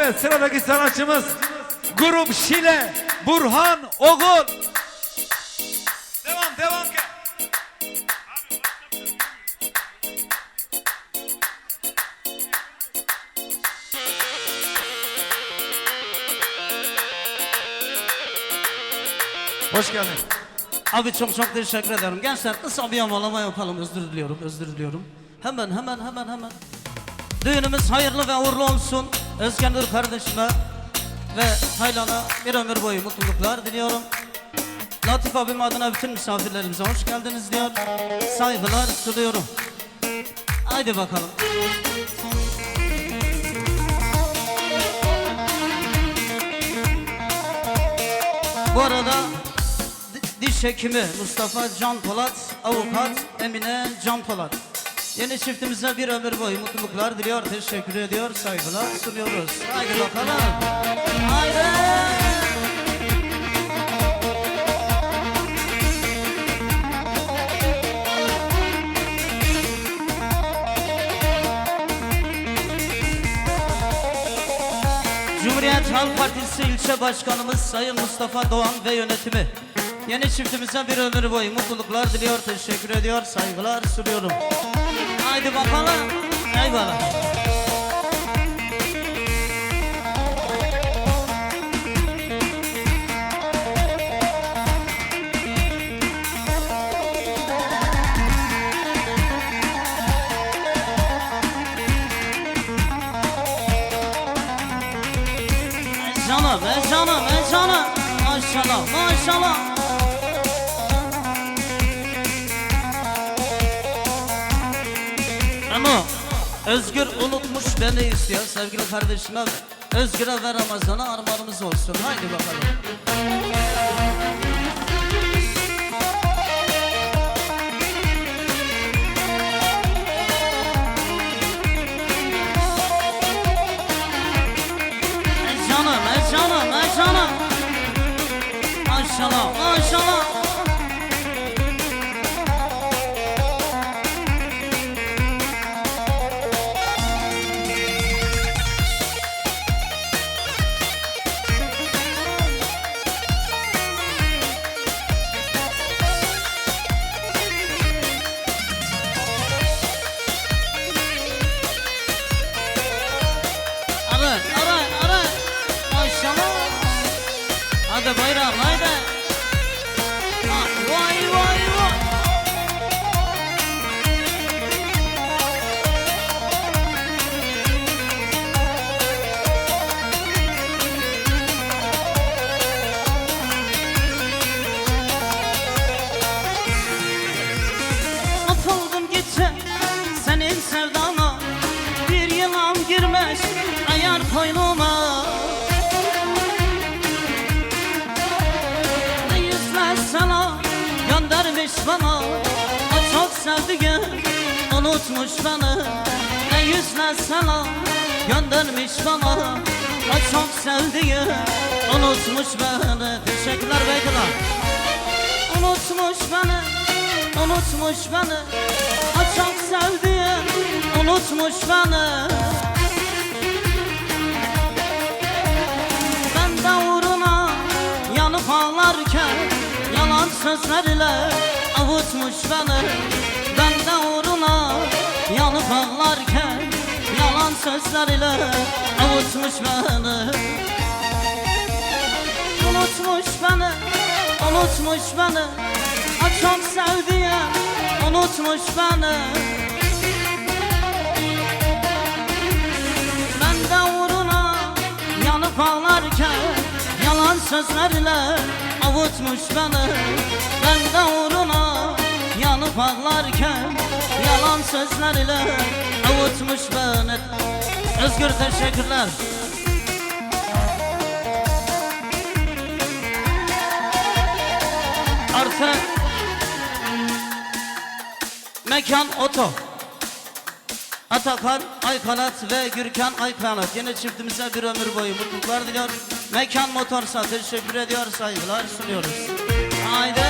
Evet, sıradaki sanatçımız Grup Şile, Burhan Oğul. Devam gel. Hoş geldin. Abi çok teşekkür ederim. Gençler kısa bir yamalama yapalım. Özür diliyorum. Hemen. Düğünümüz hayırlı ve uğurlu olsun. Özkenur kardeşime ve Taylan'a bir ömür boyu mutluluklar diliyorum. Latif abim adına bütün misafirlerimize hoş geldiniz diyor. Saygılar sunuyorum. Haydi bakalım. Bu arada diş hekimi Mustafa Can Polat, avukat Emine Can Polat. Yeni çiftimize bir ömür boyu mutluluklar diliyor, teşekkür ediyor, saygılar sunuyoruz. Haydi bakalım. Haydi. Cumhuriyet Halk Partisi ilçe başkanımız Sayın Mustafa Doğan ve yönetimi yeni çiftimize bir ömür boyu mutluluklar diliyor, teşekkür ediyor, saygılar sunuyorum. Haydi bakalım. Eyvallah. Canım. Maşallah. Ama Özgür unutmuş beni istiyor sevgili kardeşime. Özgür'e ve Ramazan'a armağanımız olsun. Haydi bakalım. Canım. Maşallah. Ara. Maşallah. Hadi bayram haydi. Vay. Atıldım gitti senin sevdana, bir yılan girmiş ayar koynuma. Ne yüzler sana göndermiş bana, o çok sevdiğim unutmuş beni. Ne yüzler sana göndermiş bana, o çok sevdiğim unutmuş beni. Teşekkürler beyler. Unutmuş beni, o çok sevdiğim unutmuş beni. Ben de uğruna yanıp ağlarken yalan sözlerle avutmuş beni. Ben de uğruna yanıp ağlarken yalan sözlerle avutmuş beni. Unutmuş beni, o çok sevdiğim unutmuş beni. Ben de uğruna yanıp ağlarken yalan sözlerle avutmuş beni. Ben de uğruna yanıp ağlarken yalan sözlerle avutmuş beni. Özgür teşekkürler. Artık Mekan Oto, Atakan Aykanat ve Gürkan Aykanat yeni çiftimize bir ömür boyu mutluluklar diliyor. Mekan Motorsa teşekkür ediyor, saygılar sunuyoruz. Haydi.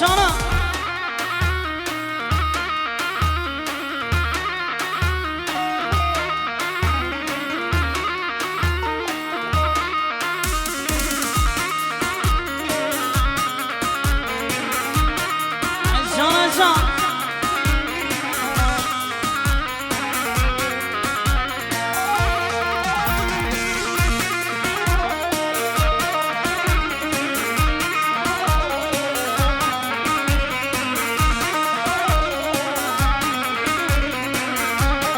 Canım. Can.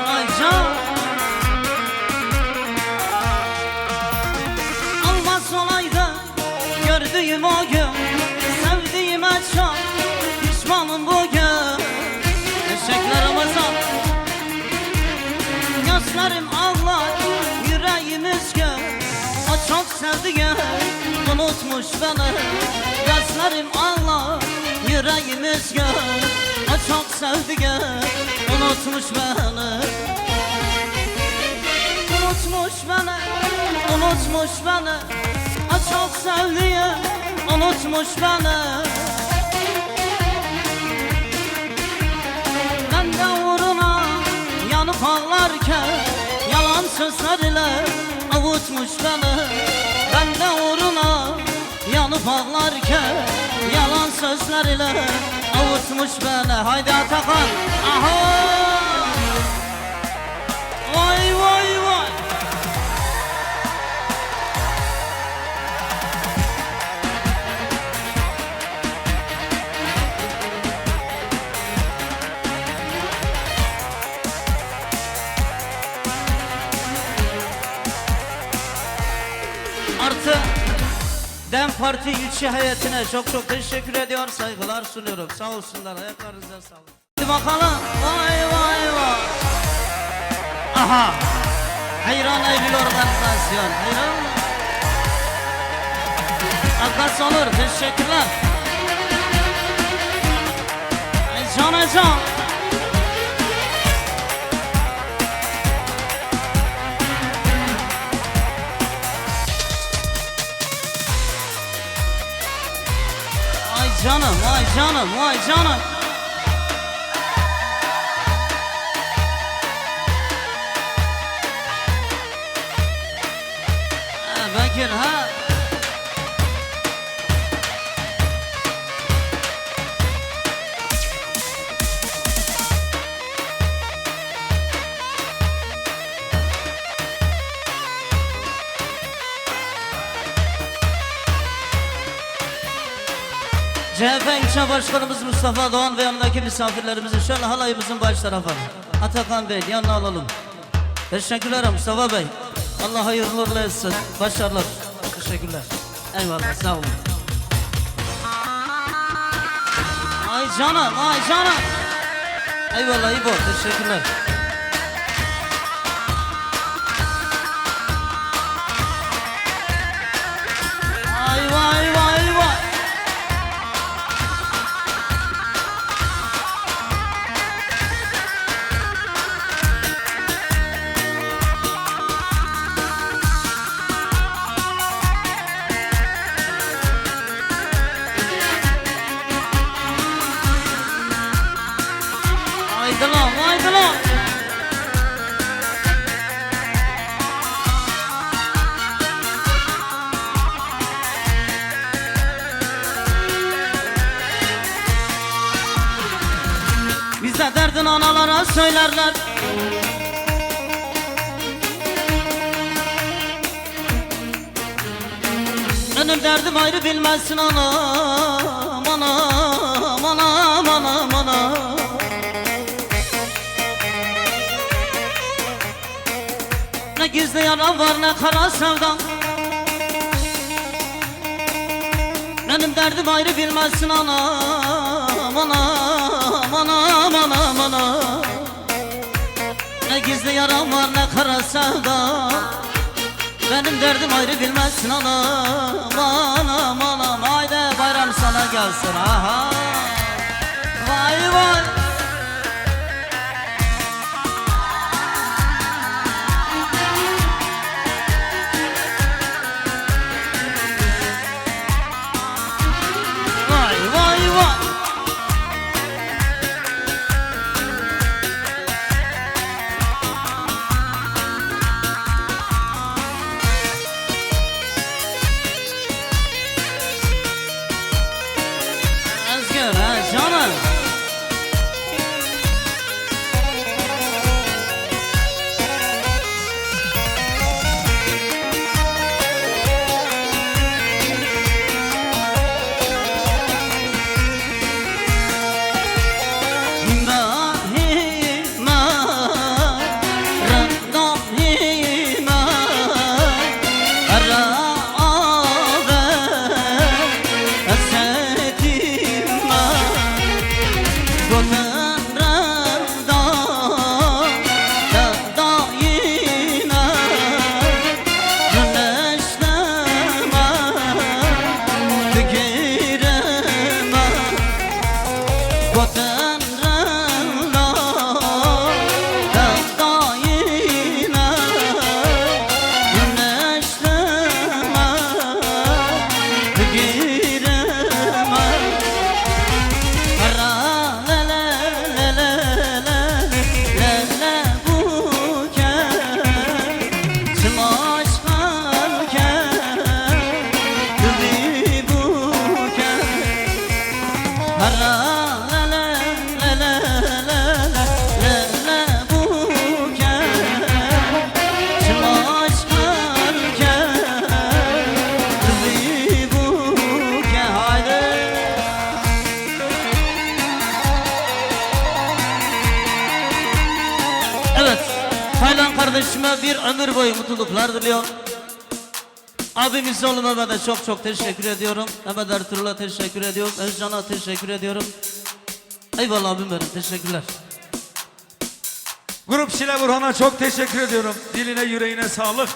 Ay can. Olmaz olaydı gördüğüm o gün, sevdiğime çok pişmanım bugün. Eşeklerimize gözlerim ağlar, yüreğim üzgün. O çok sevdiğim unutmuş beni. Gözlerim ağlar, yüreğim üzgün. O çok sevdiğim unutmuş beni. Unutmuş beni, unutmuş beni. O çok sevdiğim unutmuş beni. Ben de uğruna yanıp ağlarken yalan sözlerle avutmuş beni. Ben de uğruna yanıp ağlarken yalan sözlerle avutmuş beni. Haydi Atakan, aha! Vay vay vay! Artı DEM Parti ilçe heyetine çok teşekkür ediyor, saygılar sunuyorum. Sağ olsunlar, ayaklarınıza sağlık. Hadi bakalım, vay vay vay. Aha, hayran Eylül organizasyon, hayran. Akas olur, teşekkürler. Can. Canım, vay canım, vay canım. Bekir ha. CHP ilçe başkanımız Mustafa Doğan ve yanındaki misafirlerimizi şöyle halayımızın baş tarafı Atakan Bey yanına alalım. Teşekkürler Mustafa Bey. Allah hayırlı uğurlu etsin. Başarılar. Teşekkürler. Eyvallah, sağ olun. Ay canım, ay canım. Eyvallah İbo, teşekkürler. Ay vay vay vay. Haydi lan. Bizde derdin analara söylerler. Benim derdim ayrı bilmezsin anam, anam, anam, anam, anam. Ne gizli yaram var ne kara sevdam. Benim derdim ayrı bilmezsin anam, anam, anam, anam, anam. Ne gizli yaram var ne kara sevdam. Benim derdim ayrı bilmezsin anam, anam, anam. Haydi bayram sana gelsin, aha. Vay vay. Vay vay vay. kardeşime bir ömür boyu mutluluklar diliyor. Abimiz oğlu Mehmet'e çok teşekkür ediyorum. Mehmet Ertuğrul'a teşekkür ediyorum. Özcan'a teşekkür ediyorum. Eyvallah abim benim, teşekkürler. Grup Şile Burhan'a çok teşekkür ediyorum. Diline yüreğine sağlık.